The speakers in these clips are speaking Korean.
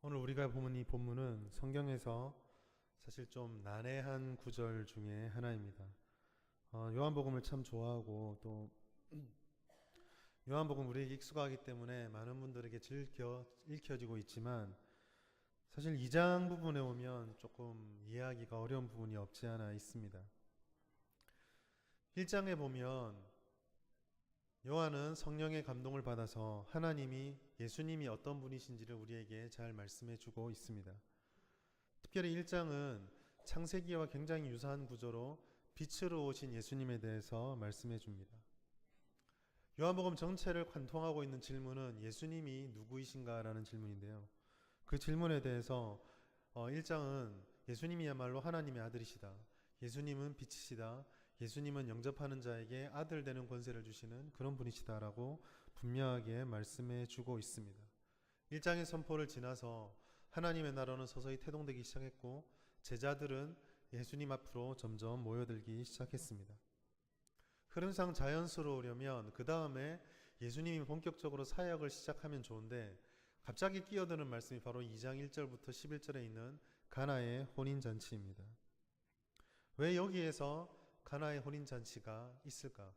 오늘 우리가 보는 이 본문은 성경에서 사실 좀 난해한 구절 중에 하나입니다. 요한복음을 참 좋아하고 또 요한복음 우리에게 익숙하기 때문에 많은 분들에게 즐겨 읽혀지고 있지만 사실 2장 부분에 오면 조금 이해하기가 어려운 부분이 없지 않아 있습니다. 1장에 보면 요한은 성령의 감동을 받아서 하나님이 예수님이 어떤 분이신지를 우리에게 잘 말씀해 주고 있습니다. 특별히 1장은 창세기와 굉장히 유사한 구조로 빛으로 오신 예수님에 대해서 말씀해 줍니다. 요한복음 전체를 관통하고 있는 질문은 예수님이 누구이신가 라는 질문인데요. 그 질문에 대해서 1장은 예수님이야말로 하나님의 아들이시다. 예수님은 빛이시다. 예수님은 영접하는 자에게 아들 되는 권세를 주시는 그런 분이시다라고 분명하게 말씀해 주고 있습니다. 1장의 선포를 지나서 하나님의 나라는 서서히 태동되기 시작했고 제자들은 예수님 앞으로 점점 모여들기 시작했습니다. 흐름상 자연스러우려면 그 다음에 예수님이 본격적으로 사역을 시작하면 좋은데 갑자기 끼어드는 말씀이 바로 2장 1절부터 11절에 있는 가나의 혼인잔치입니다. 왜 여기에서 가나의 혼인잔치가 있을까?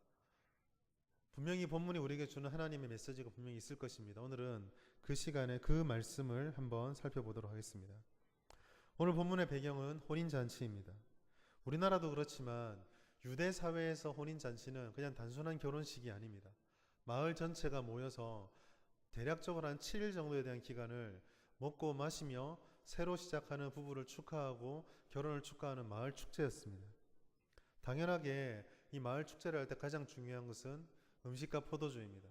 분명히 본문이 우리에게 주는 하나님의 메시지가 분명히 있을 것입니다. 오늘은 그 시간에 그 말씀을 한번 살펴보도록 하겠습니다. 오늘 본문의 배경은 혼인잔치입니다. 우리나라도 그렇지만 유대 사회에서 혼인잔치는 그냥 단순한 결혼식이 아닙니다. 마을 전체가 모여서 대략적으로 한 7일 정도에 대한 기간을 먹고 마시며 새로 시작하는 부부를 축하하고 결혼을 축하하는 마을 축제였습니다. 당연하게 이 마을 축제를 할 때 가장 중요한 것은 음식과 포도주입니다.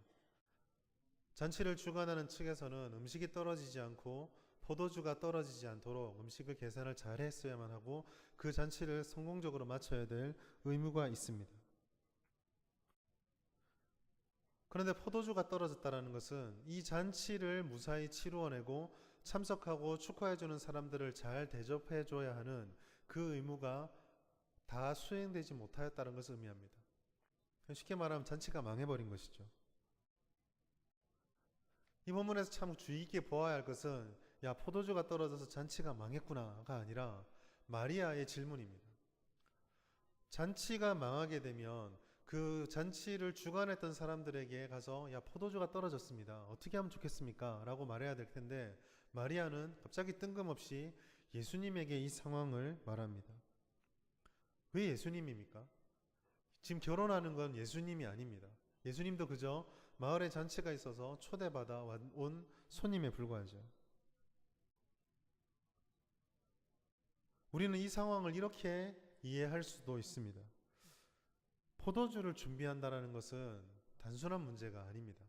잔치를 주관하는 측에서는 음식이 떨어지지 않고 포도주가 떨어지지 않도록 음식을 계산을 잘 했어야만 하고 그 잔치를 성공적으로 마쳐야 될 의무가 있습니다. 그런데 포도주가 떨어졌다는 것은 이 잔치를 무사히 치루어내고 참석하고 축하해주는 사람들을 잘 대접해줘야 하는 그 의무가 다 수행되지 못하였다는 것을 의미합니다. 쉽게 말하면 잔치가 망해버린 것이죠. 이 본문에서 참 주의 깊게 보아야 할 것은 야 포도주가 떨어져서 잔치가 망했구나가 아니라 마리아의 질문입니다. 잔치가 망하게 되면 그 잔치를 주관했던 사람들에게 가서 야 포도주가 떨어졌습니다. 어떻게 하면 좋겠습니까? 라고 말해야 될 텐데 마리아는 갑자기 뜬금없이 예수님에게 이 상황을 말합니다. 왜 예수님입니까? 지금 결혼하는 건 예수님이 아닙니다. 예수님도 그저 마을에 잔치가 있어서 초대받아 온 손님에 불과하죠. 우리는 이 상황을 이렇게 이해할 수도 있습니다. 포도주를 준비한다는 것은 단순한 문제가 아닙니다.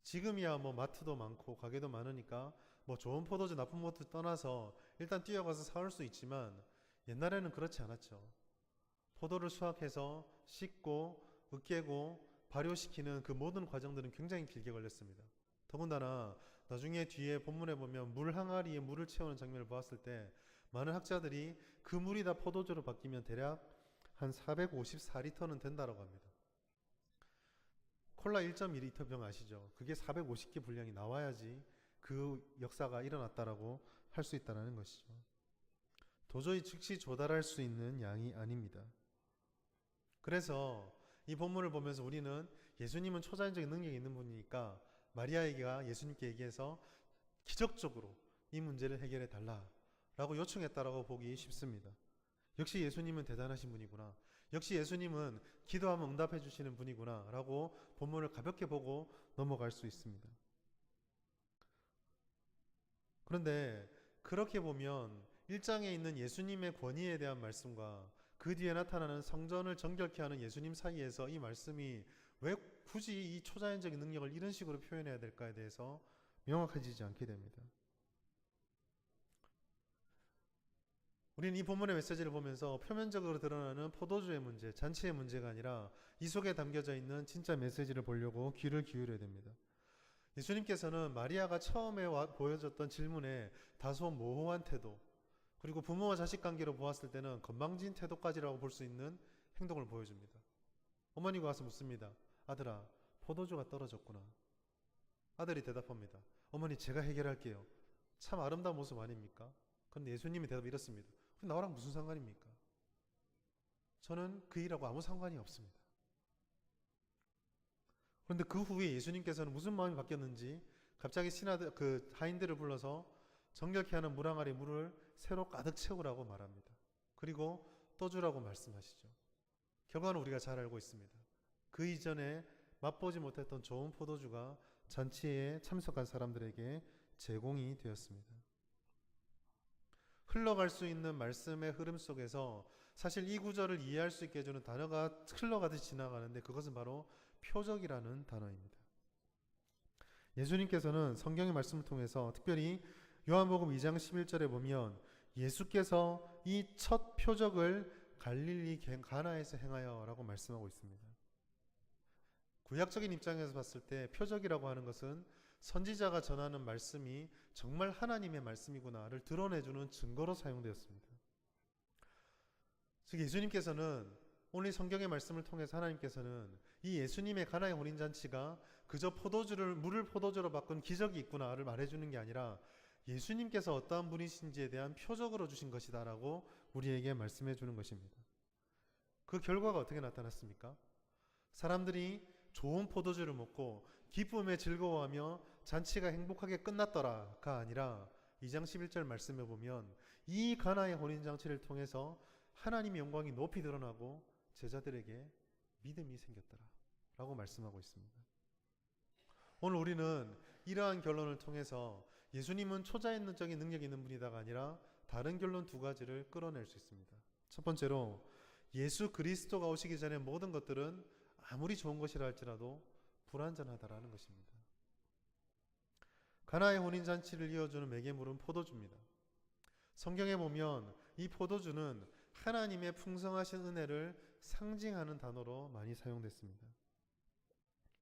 지금이야 뭐 마트도 많고 가게도 많으니까 뭐 좋은 포도주 나쁜 포도주 떠나서 일단 뛰어가서 사올 수 있지만 옛날에는 그렇지 않았죠. 포도를 수확해서 씻고 으깨고 발효시키는 그 모든 과정들은 굉장히 길게 걸렸습니다. 더군다나 나중에 뒤에 본문에 보면 물 항아리에 물을 채우는 장면을 보았을 때 많은 학자들이 그 물이 다 포도주로 바뀌면 대략 한 454리터는 된다고 합니다. 콜라 1.2리터 병 아시죠? 그게 450개 분량이 나와야지 그 역사가 일어났다라고 할 수 있다는 것이죠. 도저히 즉시 조달할 수 있는 양이 아닙니다. 그래서 이 본문을 보면서 우리는 예수님은 초자연적인 능력이 있는 분이니까 마리아에게 예수님께 얘기해서 기적적으로 이 문제를 해결해 달라라고 요청했다라고 보기 쉽습니다. 역시 예수님은 대단하신 분이구나. 역시 예수님은 기도하면 응답해 주시는 분이구나 라고 본문을 가볍게 보고 넘어갈 수 있습니다. 그런데 그렇게 보면 1장에 있는 예수님의 권위에 대한 말씀과 그 뒤에 나타나는 성전을 정결케 하는 예수님 사이에서 이 말씀이 왜 굳이 이 초자연적인 능력을 이런 식으로 표현해야 될까에 대해서 명확해지지 않게 됩니다. 우리는 이 본문의 메시지를 보면서 표면적으로 드러나는 포도주의 문제, 잔치의 문제가 아니라 이 속에 담겨져 있는 진짜 메시지를 보려고 귀를 기울여야 됩니다. 예수님께서는 마리아가 처음에 보여줬던 질문에 다소 모호한 태도, 그리고 부모와 자식 관계로 보았을 때는 건방진 태도까지라고 볼 수 있는 행동을 보여줍니다. 어머니가 와서 묻습니다. 아들아, 포도주가 떨어졌구나. 아들이 대답합니다. 어머니, 제가 해결할게요. 참 아름다운 모습 아닙니까? 그런데 예수님의 대답이 이렇습니다. 나랑 무슨 상관입니까? 저는 그 일하고 아무 상관이 없습니다. 그런데 그 후에 예수님께서는 무슨 마음이 바뀌었는지 갑자기 하인들을 불러서 정결케 하는 물 항아리 물을 새로 가득 채우라고 말합니다. 그리고 떠주라고 말씀하시죠. 결과는 우리가 잘 알고 있습니다. 그 이전에 맛보지 못했던 좋은 포도주가 잔치에 참석한 사람들에게 제공이 되었습니다. 흘러갈 수 있는 말씀의 흐름 속에서 사실 이 구절을 이해할 수 있게 해주는 단어가 흘러가듯이 지나가는데 그것은 바로 표적이라는 단어입니다. 예수님께서는 성경의 말씀을 통해서 특별히 요한복음 2장 11절에 보면 예수께서 이 첫 표적을 갈릴리 가나에서 행하여 라고 말씀하고 있습니다. 구약적인 입장에서 봤을 때 표적이라고 하는 것은 선지자가 전하는 말씀이 정말 하나님의 말씀이구나를 드러내주는 증거로 사용되었습니다. 즉 예수님께서는 오늘 성경의 말씀을 통해서 하나님께서는 이 예수님의 가나의 혼인잔치가 그저 물을 포도주로 바꾼 기적이 있구나를 말해주는 게 아니라 예수님께서 어떠한 분이신지에 대한 표적으로 주신 것이다 라고 우리에게 말씀해 주는 것입니다. 그 결과가 어떻게 나타났습니까? 사람들이 좋은 포도주를 먹고 기쁨에 즐거워하며 잔치가 행복하게 끝났더라가 아니라 2장 11절 말씀에 보면 이 가나의 혼인잔치를 통해서 하나님의 영광이 높이 드러나고 제자들에게 믿음이 생겼더라 라고 말씀하고 있습니다. 오늘 우리는 이러한 결론을 통해서 예수님은 초자연적인 능력이 있는 분이다가 아니라 다른 결론 두 가지를 끌어낼 수 있습니다. 첫 번째로 예수 그리스도가 오시기 전에 모든 것들은 아무리 좋은 것이라 할지라도 불완전하다라는 것입니다. 가나의 혼인잔치를 이어주는 매개물은 포도주입니다. 성경에 보면 이 포도주는 하나님의 풍성하신 은혜를 상징하는 단어로 많이 사용됐습니다.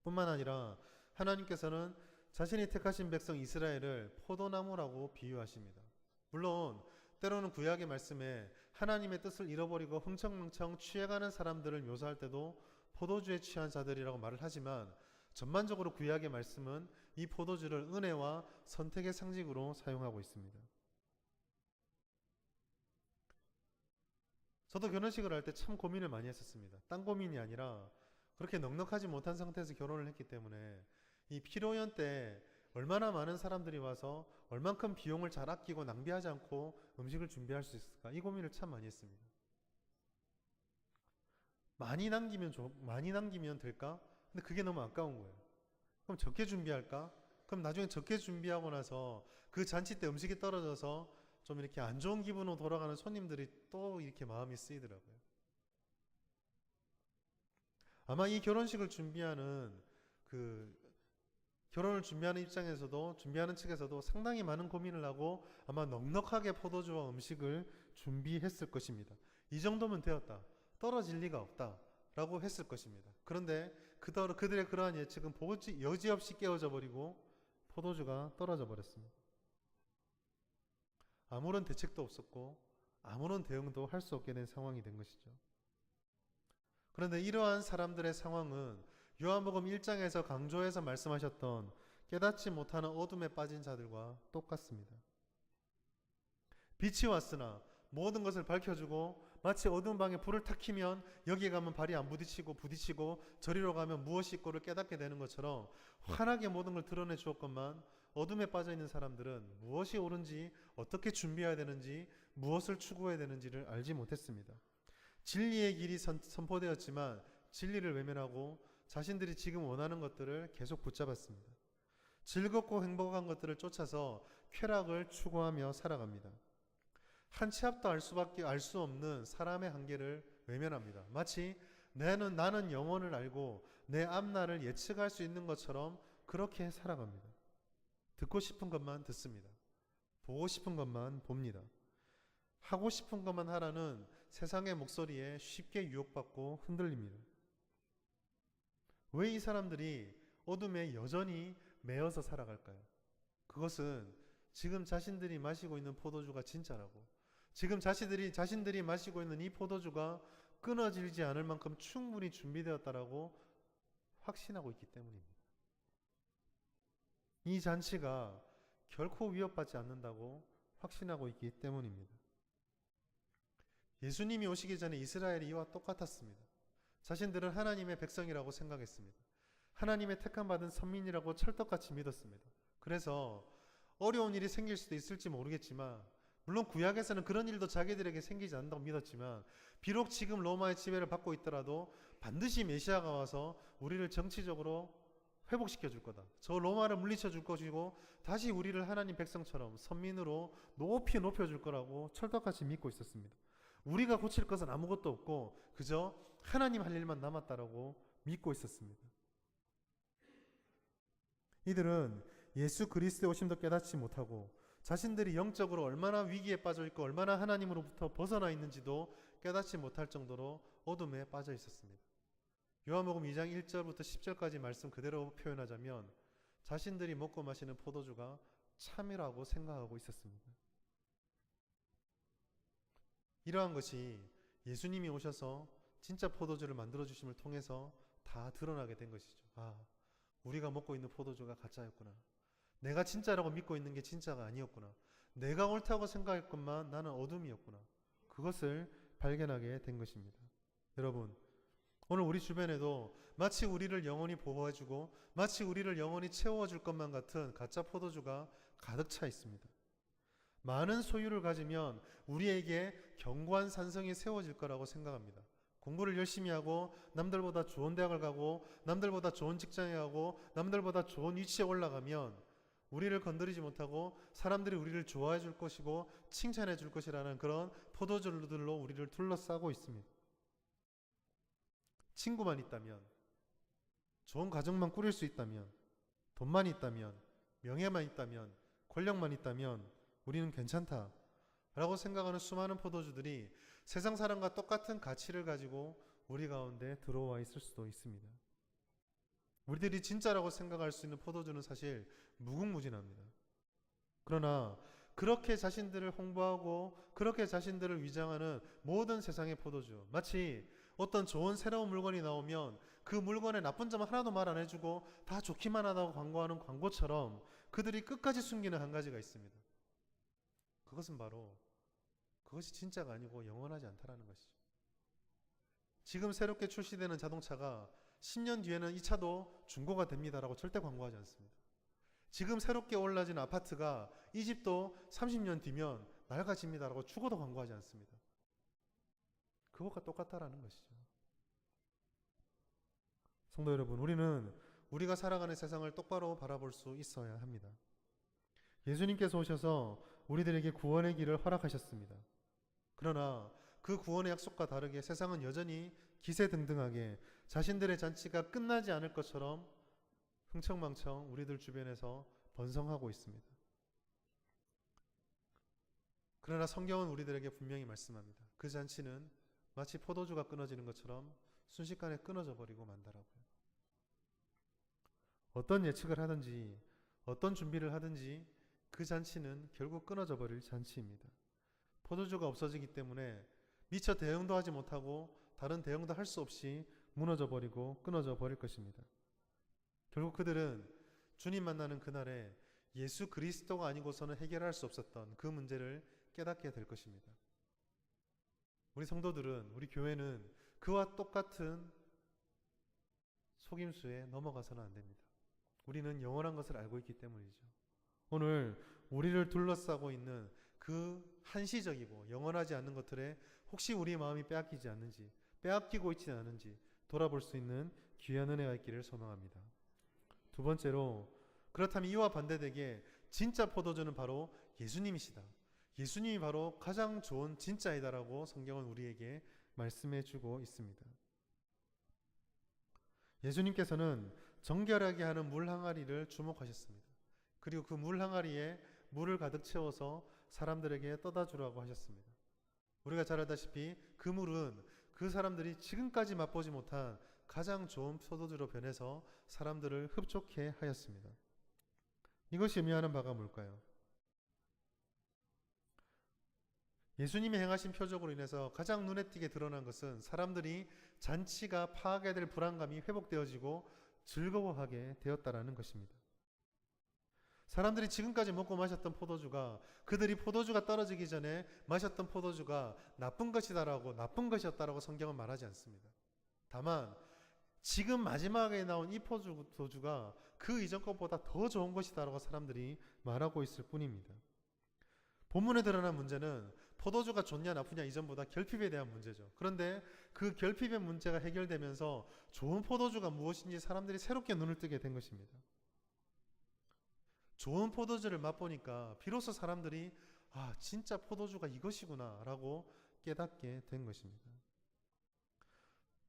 뿐만 아니라 하나님께서는 자신이 택하신 백성 이스라엘을 포도나무라고 비유하십니다. 물론 때로는 구약의 말씀에 하나님의 뜻을 잃어버리고 흥청망청 취해가는 사람들을 묘사할 때도 포도주에 취한 자들이라고 말을 하지만 전반적으로 구약의 말씀은 이 포도주를 은혜와 선택의 상징으로 사용하고 있습니다. 저도 결혼식을 할 때 참 고민을 많이 했었습니다. 딴 고민이 아니라 그렇게 넉넉하지 못한 상태에서 결혼을 했기 때문에 이 피로연 때 얼마나 많은 사람들이 와서 얼만큼 비용을 잘 아끼고 낭비하지 않고 음식을 준비할 수 있을까 이 고민을 참 많이 했습니다. 많이 남기면 될까? 근데 그게 너무 아까운 거예요. 그럼 적게 준비할까? 그럼 나중에 적게 준비하고 나서 그 잔치 때 음식이 떨어져서 좀 이렇게 안 좋은 기분으로 돌아가는 손님들이 또 이렇게 마음이 쓰이더라고요. 아마 이 결혼식을 준비하는 결혼을 준비하는 입장에서도 준비하는 측에서도 상당히 많은 고민을 하고 아마 넉넉하게 포도주와 음식을 준비했을 것입니다. 이 정도면 되었다. 떨어질 리가 없다. 라고 했을 것입니다. 그런데 그들의 그러한 예측은 여지없이 깨어져 버리고 포도주가 떨어져 버렸습니다. 아무런 대책도 없었고 아무런 대응도 할 수 없게 된 상황이 된 것이죠. 그런데 이러한 사람들의 상황은 요한복음 1장에서 강조해서 말씀하셨던 깨닫지 못하는 어둠에 빠진 자들과 똑같습니다. 빛이 왔으나 모든 것을 밝혀주고 마치 어두운 방에 불을 탁 켜면 여기에 가면 발이 안 부딪히고 저리로 가면 무엇이 있고를 깨닫게 되는 것처럼 환하게 모든 걸 드러내 주었건만 어둠에 빠져 있는 사람들은 무엇이 옳은지 어떻게 준비해야 되는지 무엇을 추구해야 되는지를 알지 못했습니다. 진리의 길이 선포되었지만 진리를 외면하고 자신들이 지금 원하는 것들을 계속 붙잡았습니다. 즐겁고 행복한 것들을 쫓아서 쾌락을 추구하며 살아갑니다. 한 치 앞도 알 수 없는 사람의 한계를 외면합니다. 마치 나는 영혼을 알고 내 앞날을 예측할 수 있는 것처럼 그렇게 살아갑니다. 듣고 싶은 것만 듣습니다. 보고 싶은 것만 봅니다. 하고 싶은 것만 하라는 세상의 목소리에 쉽게 유혹받고 흔들립니다. 왜 이 사람들이 어둠에 여전히 매여서 살아갈까요? 그것은 지금 자신들이 마시고 있는 포도주가 진짜라고, 지금 자신들이 마시고 있는 이 포도주가 끊어지지 않을 만큼 충분히 준비되었다라고 확신하고 있기 때문입니다. 이 잔치가 결코 위협받지 않는다고 확신하고 있기 때문입니다. 예수님이 오시기 전에 이스라엘이 이와 똑같았습니다. 자신들은 하나님의 백성이라고 생각했습니다. 하나님의 택함받은 선민이라고 철떡같이 믿었습니다. 그래서 어려운 일이 생길 수도 있을지 모르겠지만, 물론 구약에서는 그런 일도 자기들에게 생기지 않는다고 믿었지만, 비록 지금 로마의 지배를 받고 있더라도 반드시 메시아가 와서 우리를 정치적으로 회복시켜 줄 거다. 저 로마를 물리쳐 줄 것이고 다시 우리를 하나님 백성처럼 선민으로 높이 높여줄 거라고 철떡같이 믿고 있었습니다. 우리가 고칠 것은 아무것도 없고 그저 하나님 할 일만 남았다라고 믿고 있었습니다. 이들은 예수 그리스도의 오심도 깨닫지 못하고 자신들이 영적으로 얼마나 위기에 빠져 있고 얼마나 하나님으로부터 벗어나 있는지도 깨닫지 못할 정도로 어둠에 빠져 있었습니다. 요한복음 2장 1절부터 10절까지 말씀 그대로 표현하자면 자신들이 먹고 마시는 포도주가 참이라고 생각하고 있었습니다. 이러한 것이 예수님이 오셔서 진짜 포도주를 만들어주심을 통해서 다 드러나게 된 것이죠. 우리가 먹고 있는 포도주가 가짜였구나. 내가 진짜라고 믿고 있는 게 진짜가 아니었구나. 내가 옳다고 생각했건만 나는 어둠이었구나. 그것을 발견하게 된 것입니다. 여러분, 오늘 우리 주변에도 마치 우리를 영원히 보호해주고 마치 우리를 영원히 채워줄 것만 같은 가짜 포도주가 가득 차 있습니다. 많은 소유를 가지면 우리에게 견고한 산성이 세워질 거라고 생각합니다. 공부를 열심히 하고 남들보다 좋은 대학을 가고 남들보다 좋은 직장에 가고 남들보다 좋은 위치에 올라가면 우리를 건드리지 못하고 사람들이 우리를 좋아해 줄 것이고 칭찬해 줄 것이라는 그런 포도주들로 우리를 둘러싸고 있습니다. 친구만 있다면, 좋은 가정만 꾸릴 수 있다면, 돈만 있다면, 명예만 있다면, 권력만 있다면 우리는 괜찮다라고 생각하는 수많은 포도주들이 세상 사람과 똑같은 가치를 가지고 우리 가운데 들어와 있을 수도 있습니다. 우리들이 진짜라고 생각할 수 있는 포도주는 사실 무궁무진합니다. 그러나 그렇게 자신들을 홍보하고 그렇게 자신들을 위장하는 모든 세상의 포도주, 마치 어떤 좋은 새로운 물건이 나오면 그 물건의 나쁜 점은 하나도 말 안 해주고 다 좋기만 하다고 광고하는 광고처럼 그들이 끝까지 숨기는 한 가지가 있습니다. 그것은 바로 그것이 진짜가 아니고 영원하지 않다라는 것이죠. 지금 새롭게 출시되는 자동차가 10년 뒤에는 이 차도 중고가 됩니다라고 절대 광고하지 않습니다. 지금 새롭게 올라진 아파트가 이 집도 30년 뒤면 낡아집니다라고 죽어도 광고하지 않습니다. 그것과 똑같다라는 것이죠. 성도 여러분, 우리는 우리가 살아가는 세상을 똑바로 바라볼 수 있어야 합니다. 예수님께서 오셔서 우리들에게 구원의 길을 허락하셨습니다. 그러나 그 구원의 약속과 다르게 세상은 여전히 기세등등하게 자신들의 잔치가 끝나지 않을 것처럼 흥청망청 우리들 주변에서 번성하고 있습니다. 그러나 성경은 우리들에게 분명히 말씀합니다. 그 잔치는 마치 포도주가 끊어지는 것처럼 순식간에 끊어져 버리고 만다라고요. 어떤 예측을 하든지 어떤 준비를 하든지 그 잔치는 결국 끊어져 버릴 잔치입니다. 포도주가 없어지기 때문에 미처 대응도 하지 못하고 다른 대응도 할 수 없이 무너져 버리고 끊어져 버릴 것입니다. 결국 그들은 주님 만나는 그날에 예수 그리스도가 아니고서는 해결할 수 없었던 그 문제를 깨닫게 될 것입니다. 우리 성도들은, 우리 교회는 그와 똑같은 속임수에 넘어가서는 안 됩니다. 우리는 영원한 것을 알고 있기 때문이죠. 오늘 우리를 둘러싸고 있는 그 한시적이고 영원하지 않는 것들에 혹시 우리의 마음이 빼앗기지 않는지, 빼앗기고 있지 않은지 돌아볼 수 있는 귀한 은혜가 있기를 소망합니다. 두 번째로, 그렇다면 이와 반대되게 진짜 포도주는 바로 예수님이시다. 예수님이 바로 가장 좋은 진짜이다라고 성경은 우리에게 말씀해 주고 있습니다. 예수님께서는 정결하게 하는 물 항아리를 주목하셨습니다. 그리고 그 물 항아리에 물을 가득 채워서 사람들에게 떠다 주라고 하셨습니다. 우리가 잘 알다시피 그 물은 그 사람들이 지금까지 맛보지 못한 가장 좋은 포도주로 변해서 사람들을 흡족해 하였습니다. 이것이 의미하는 바가 뭘까요? 예수님이 행하신 표적으로 인해서 가장 눈에 띄게 드러난 것은 사람들이 잔치가 파괴될 불안감이 회복되어지고 즐거워하게 되었다라는 것입니다. 사람들이 지금까지 먹고 마셨던 포도주가 그들이 포도주가 떨어지기 전에 마셨던 포도주가 나쁜 것이다라고 나쁜 것이었다라고 성경은 말하지 않습니다. 다만 지금 마지막에 나온 이 포도주가 그 이전 것보다 더 좋은 것이다라고 사람들이 말하고 있을 뿐입니다. 본문에 드러난 문제는 포도주가 좋냐 나쁘냐 이전보다 결핍에 대한 문제죠. 그런데 그 결핍의 문제가 해결되면서 좋은 포도주가 무엇인지 사람들이 새롭게 눈을 뜨게 된 것입니다. 좋은 포도주를 맛보니까 비로소 사람들이 진짜 포도주가 이것이구나 라고 깨닫게 된 것입니다.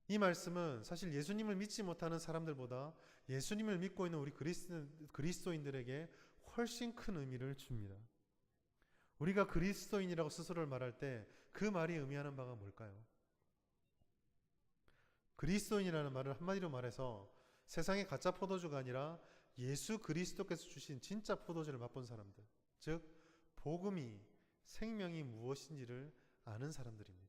이 말씀은 사실 예수님을 믿지 못하는 사람들보다 예수님을 믿고 있는 우리 그리스도인들에게 훨씬 큰 의미를 줍니다. 우리가 그리스도인이라고 스스로를 말할 때 그 말이 의미하는 바가 뭘까요? 그리스도인이라는 말을 한마디로 말해서 세상의 가짜 포도주가 아니라 예수 그리스도께서 주신 진짜 포도주를 맛본 사람들, 즉 복음이 생명이 무엇인지를 아는 사람들입니다.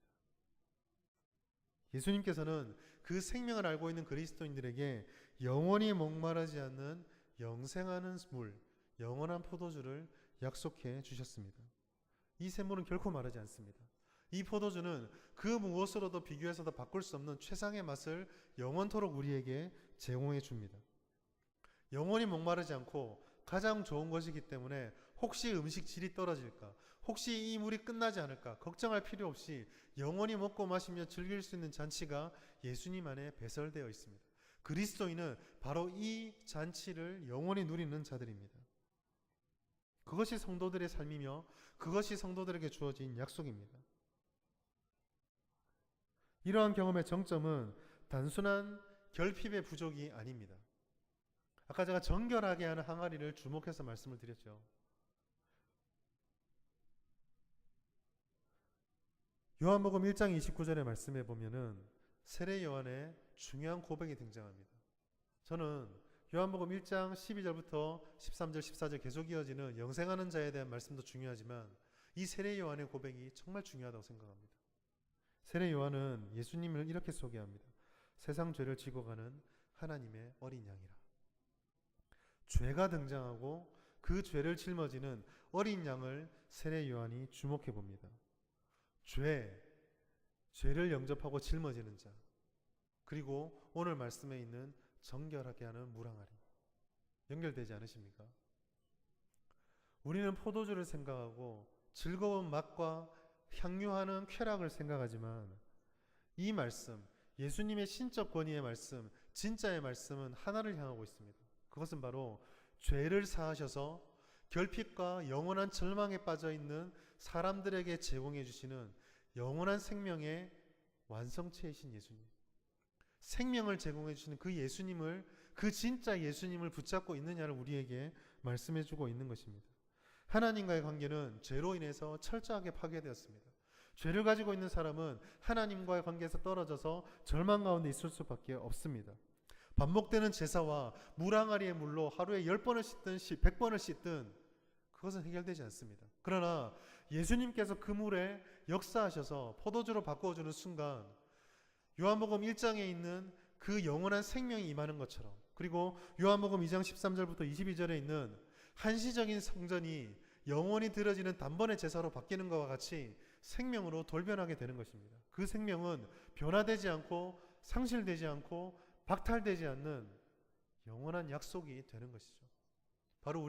예수님께서는 그 생명을 알고 있는 그리스도인들에게 영원히 목마르지 않는 영생하는 물, 영원한 포도주를 약속해 주셨습니다. 이 샘물은 결코 마르지 않습니다. 이 포도주는 그 무엇으로도 비교해서도 바꿀 수 없는 최상의 맛을 영원토록 우리에게 제공해 줍니다. 영원히 목마르지 않고 가장 좋은 것이기 때문에 혹시 음식 질이 떨어질까, 혹시 이 물이 끝나지 않을까 걱정할 필요 없이 영원히 먹고 마시며 즐길 수 있는 잔치가 예수님 안에 배설되어 있습니다. 그리스도인은 바로 이 잔치를 영원히 누리는 자들입니다. 그것이 성도들의 삶이며 그것이 성도들에게 주어진 약속입니다. 이러한 경험의 정점은 단순한 결핍의 부족이 아닙니다. 아까 제가 정결하게 하는 항아리를 주목해서 말씀을 드렸죠. 요한복음 1장 29절의 말씀에 보면은 세례 요한의 중요한 고백이 등장합니다. 저는 요한복음 1장 12절부터 13절, 14절 계속 이어지는 영생하는 자에 대한 말씀도 중요하지만 이 세례 요한의 고백이 정말 중요하다고 생각합니다. 세례 요한은 예수님을 이렇게 소개합니다. 세상 죄를 지고 가는 하나님의 어린 양이라. 죄가 등장하고 그 죄를 짊어지는 어린 양을 세례 요한이 주목해 봅니다. 죄를 영접하고 짊어지는 자, 그리고 오늘 말씀에 있는 정결하게 하는 물항아리. 연결되지 않으십니까? 우리는 포도주를 생각하고 즐거운 맛과 향유하는 쾌락을 생각하지만 이 말씀, 예수님의 신적 권위의 말씀, 진짜의 말씀은 하나를 향하고 있습니다. 그것은 바로 죄를 사하셔서 결핍과 영원한 절망에 빠져있는 사람들에게 제공해 주시는 영원한 생명의 완성체이신 예수님, 생명을 제공해 주시는 그 예수님을, 그 진짜 예수님을 붙잡고 있느냐를 우리에게 말씀해 주고 있는 것입니다. 하나님과의 관계는 죄로 인해서 철저하게 파괴되었습니다. 죄를 가지고 있는 사람은 하나님과의 관계에서 떨어져서 절망 가운데 있을 수밖에 없습니다. 반복되는 제사와 물항아리의 물로 하루에 10번을 씻든 100번을 씻든 그것은 해결되지 않습니다. 그러나 예수님께서 그 물에 역사하셔서 포도주로 바꾸어주는 순간 요한복음 1장에 있는 그 영원한 생명이 임하는 것처럼, 그리고 요한복음 2장 13절부터 22절에 있는 한시적인 성전이 영원히 드려지는 단번의 제사로 바뀌는 것과 같이 생명으로 돌변하게 되는 것입니다. 그 생명은 변화되지 않고 상실되지 않고 박탈되지 않는 영원한 약속이 되는 것이죠. 바로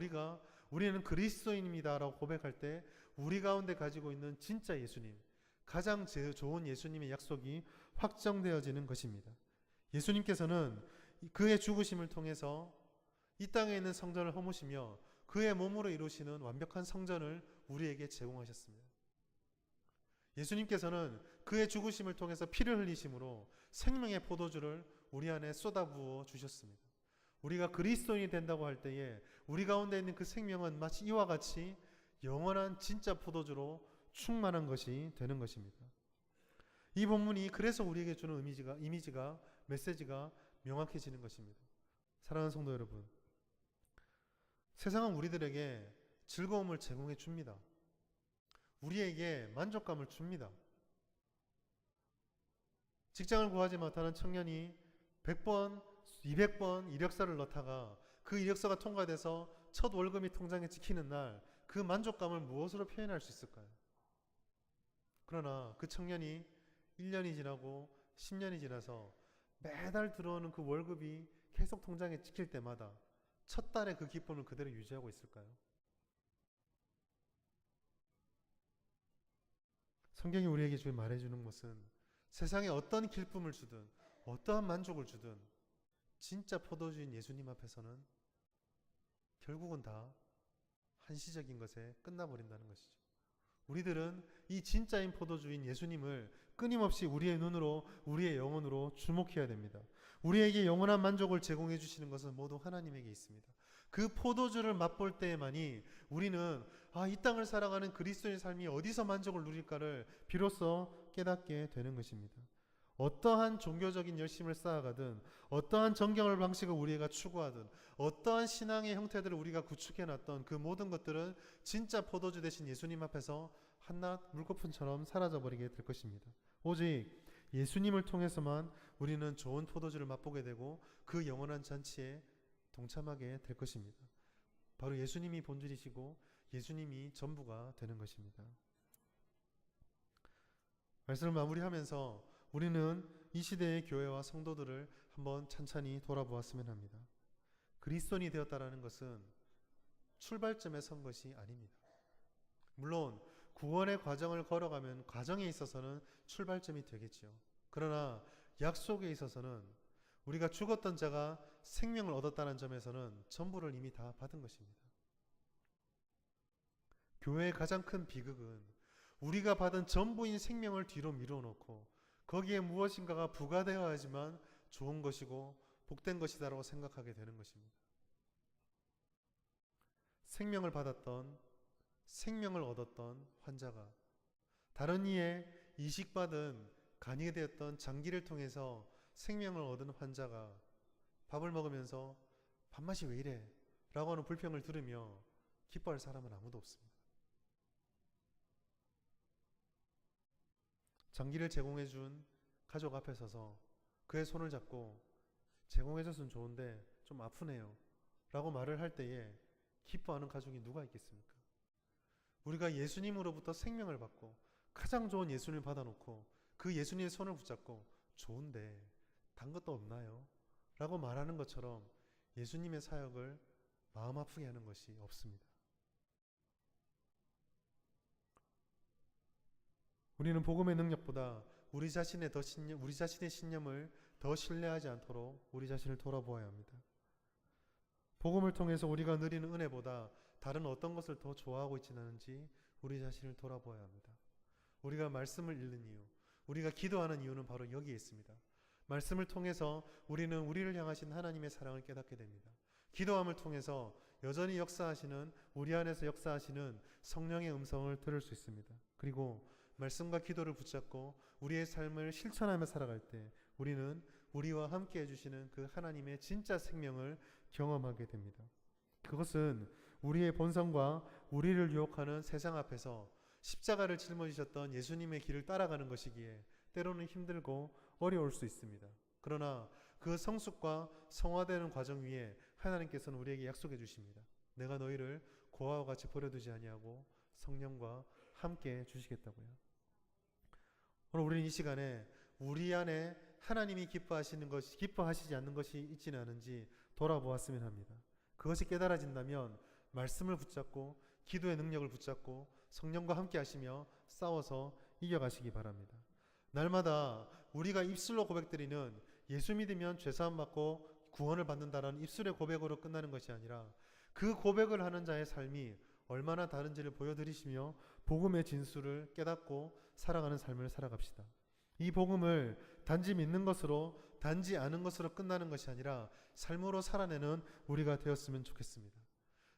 우리는 그리스도인입니다라고 고백할 때 우리 가운데 가지고 있는 진짜 예수님, 가장 좋은 예수님의 약속이 확정되어지는 것입니다. 예수님께서는 그의 죽으심을 통해서 이 땅에 있는 성전을 허무시며 그의 몸으로 이루시는 완벽한 성전을 우리에게 제공하셨습니다. 예수님께서는 그의 죽으심을 통해서 피를 흘리심으로 생명의 포도주를 우리 안에 쏟아부어 주셨습니다. 우리가 그리스도인이 된다고 할 때에 우리 가운데 있는 그 생명은 마치 이와 같이 영원한 진짜 포도주로 충만한 것이 되는 것입니다. 이 본문이 그래서 우리에게 주는 이미지가 메시지가 명확해지는 것입니다. 사랑하는 성도 여러분, 세상은 우리들에게 즐거움을 제공해 줍니다. 우리에게 만족감을 줍니다. 직장을 구하지 못하는 청년이 100번, 200번 이력서를 넣다가 그 이력서가 통과돼서 첫 월급이 통장에 찍히는 날 그 만족감을 무엇으로 표현할 수 있을까요? 그러나 그 청년이 1년이 지나고 10년이 지나서 매달 들어오는 그 월급이 계속 통장에 찍힐 때마다 첫 달에 그 기쁨을 그대로 유지하고 있을까요? 성경이 우리에게 지금 말해주는 것은 세상에 어떤 기쁨을 주든 어떠한 만족을 주든 진짜 포도주인 예수님 앞에서는 결국은 다 한시적인 것에 끝나버린다는 것이죠. 우리들은 이 진짜인 포도주인 예수님을 끊임없이 우리의 눈으로, 우리의 영혼으로 주목해야 됩니다. 우리에게 영원한 만족을 제공해 주시는 것은 모두 하나님에게 있습니다. 그 포도주를 맛볼 때에만이 우리는 이 땅을 살아가는 그리스도의 삶이 어디서 만족을 누릴까를 비로소 깨닫게 되는 것입니다. 어떠한 종교적인 열심을 쌓아가든 어떠한 정경을 방식을 우리가 추구하든 어떠한 신앙의 형태들을 우리가 구축해놨던 그 모든 것들은 진짜 포도주 되신 예수님 앞에서 한낱 물거품처럼 사라져버리게 될 것입니다. 오직 예수님을 통해서만 우리는 좋은 포도주를 맛보게 되고 그 영원한 잔치에 동참하게 될 것입니다. 바로 예수님이 본질이시고 예수님이 전부가 되는 것입니다. 말씀을 마무리하면서 우리는 이 시대의 교회와 성도들을 한번 찬찬히 돌아보았으면 합니다. 그리스도인이 되었다라는 것은 출발점에 선 것이 아닙니다. 물론 구원의 과정을 걸어가면 과정에 있어서는 출발점이 되겠죠. 그러나 약속에 있어서는 우리가 죽었던 자가 생명을 얻었다는 점에서는 전부를 이미 다 받은 것입니다. 교회의 가장 큰 비극은 우리가 받은 전부인 생명을 뒤로 밀어놓고 거기에 무엇인가가 부과되어야지만 좋은 것이고 복된 것이다라고 생각하게 되는 것입니다. 생명을 받았던, 생명을 얻었던 환자가 다른 이의 이식받은 간이 되었던 장기를 통해서 생명을 얻은 환자가 밥을 먹으면서 밥맛이 왜 이래? 라고 하는 불평을 들으며 기뻐할 사람은 아무도 없습니다. 장기를 제공해준 가족 앞에 서서 그의 손을 잡고 제공해줬으면 좋은데 좀 아프네요 라고 말을 할 때에 기뻐하는 가족이 누가 있겠습니까? 우리가 예수님으로부터 생명을 받고 가장 좋은 예수님을 받아놓고 그 예수님의 손을 붙잡고 좋은데 단 것도 없나요? 라고 말하는 것처럼 예수님의 사역을 마음 아프게 하는 것이 없습니다. 우리는 복음의 능력보다 우리 자신의 신념을 더 신뢰하지 않도록 우리 자신을 돌아보아야 합니다. 복음을 통해서 우리가 누리는 은혜보다 다른 어떤 것을 더 좋아하고 있지는 않은지 우리 자신을 돌아보아야 합니다. 우리가 말씀을 읽는 이유, 우리가 기도하는 이유는 바로 여기에 있습니다. 말씀을 통해서 우리는 우리를 향하신 하나님의 사랑을 깨닫게 됩니다. 기도함을 통해서 여전히 역사하시는, 우리 안에서 역사하시는 성령의 음성을 들을 수 있습니다. 그리고 말씀과 기도를 붙잡고 우리의 삶을 실천하며 살아갈 때 우리는 우리와 함께 해주시는 그 하나님의 진짜 생명을 경험하게 됩니다. 그것은 우리의 본성과 우리를 유혹하는 세상 앞에서 십자가를 짊어지셨던 예수님의 길을 따라가는 것이기에 때로는 힘들고 어려울 수 있습니다. 그러나 그 성숙과 성화되는 과정 위에 하나님께서는 우리에게 약속해 주십니다. 내가 너희를 고아와 같이 버려두지 아니하고 성령과 함께 해주시겠다고요. 오늘 우리는 이 시간에 우리 안에 하나님이 기뻐하시지 않는 것이 있지는 않은지 돌아보았으면 합니다. 그것이 깨달아진다면 말씀을 붙잡고 기도의 능력을 붙잡고 성령과 함께 하시며 싸워서 이겨가시기 바랍니다. 날마다 우리가 입술로 고백드리는 예수 믿으면 죄사함 받고 구원을 받는다라는 입술의 고백으로 끝나는 것이 아니라 그 고백을 하는 자의 삶이 얼마나 다른지를 보여드리시며 복음의 진수를 깨닫고 살아가는 삶을 살아갑시다. 이 복음을 단지 믿는 것으로, 단지 아는 것으로 끝나는 것이 아니라 삶으로 살아내는 우리가 되었으면 좋겠습니다.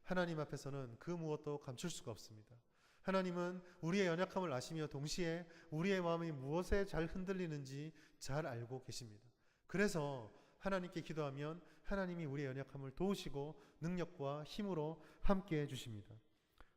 하나님 앞에서는 그 무엇도 감출 수가 없습니다. 하나님은 우리의 연약함을 아시며 동시에 우리의 마음이 무엇에 잘 흔들리는지 잘 알고 계십니다. 그래서 하나님께 기도하면 하나님이 우리의 연약함을 도우시고 능력과 힘으로 함께 해주십니다.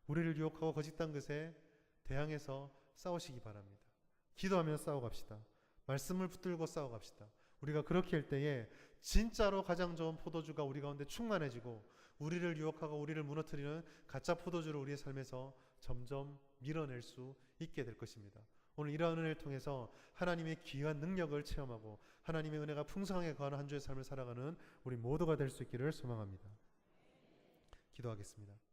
우리를 유혹하고 거짓된 것에 대항해서 싸우시기 바랍니다. 기도하며 싸워갑시다. 말씀을 붙들고 싸워갑시다. 우리가 그렇게 할 때에 진짜로 가장 좋은 포도주가 우리 가운데 충만해지고 우리를 유혹하고 우리를 무너뜨리는 가짜 포도주를 우리의 삶에서 점점 밀어낼 수 있게 될 것입니다. 오늘 이러한 은혜를 통해서 하나님의 귀한 능력을 체험하고 하나님의 은혜가 풍성하게 거하는 한 주의 삶을 살아가는 우리 모두가 될 수 있기를 소망합니다. 기도하겠습니다.